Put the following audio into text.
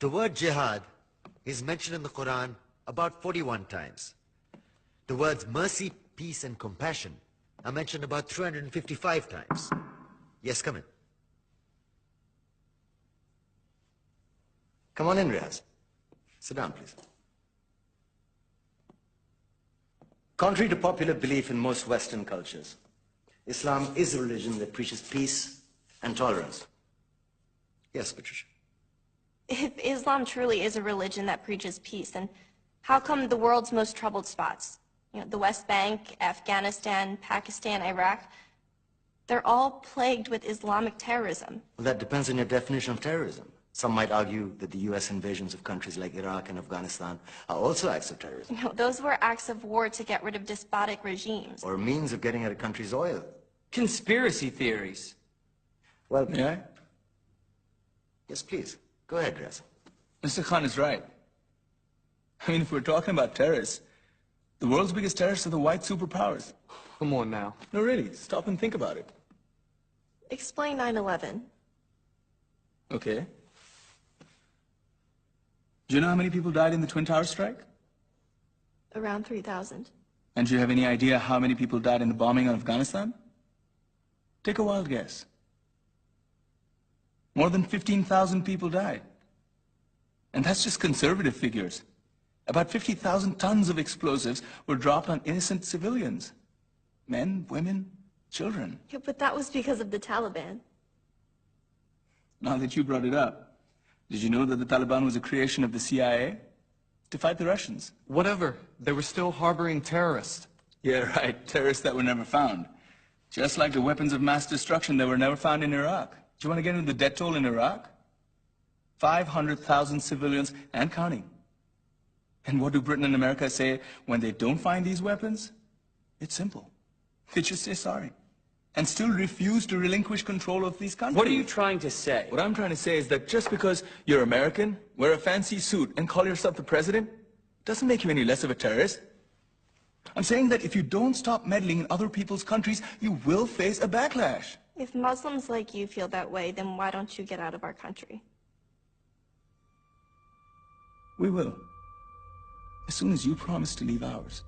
The word jihad is mentioned in the Quran about 41 times. The words mercy, peace, and compassion are mentioned about 355 times. Yes, come in. Come on in, Riaz. Sit down, please. Contrary to popular belief in most Western cultures, Islam is a religion that preaches peace and tolerance. Yes, Patricia. If Islam truly is a religion that preaches peace, then how come the world's most troubled spots, the West Bank, Afghanistan, Pakistan, Iraq, they're all plagued with Islamic terrorism? Well, that depends on your definition of terrorism. Some might argue that the U.S. invasions of countries like Iraq and Afghanistan are also acts of terrorism. No, those were acts of war to get rid of despotic regimes. Or a means of getting at a country's oil. Conspiracy theories. Well, May I? Yes, please. Go ahead, Riaz. Mr. Khan is right. I mean, if we're talking about terrorists, the world's biggest terrorists are the white superpowers. Come on now. No, really, stop and think about it. Explain 9/11. Okay. Do you know how many people died in the Twin Towers strike? Around 3,000. And do you have any idea how many people died in the bombing of Afghanistan? Take a wild guess. More than 15,000 people died. And that's just conservative figures. About 50,000 tons of explosives were dropped on innocent civilians. Men, women, children. Yeah, but that was because of the Taliban. Now that you brought it up, did you know that the Taliban was a creation of the CIA to fight the Russians? Whatever. They were still harboring terrorists. Yeah, right. Terrorists that were never found. Just like the weapons of mass destruction that were never found in Iraq. Do you want to get into the death toll in Iraq? 500,000 civilians and counting. And what do Britain and America say when they don't find these weapons? It's simple. They just say sorry. And still refuse to relinquish control of these countries. What are you trying to say? What I'm trying to say is that just because you're American, wear a fancy suit, and call yourself the president, doesn't make you any less of a terrorist. I'm saying that if you don't stop meddling in other people's countries, you will face a backlash. If Muslims like you feel that way, then why don't you get out of our country? We will. As soon as you promise to leave ours.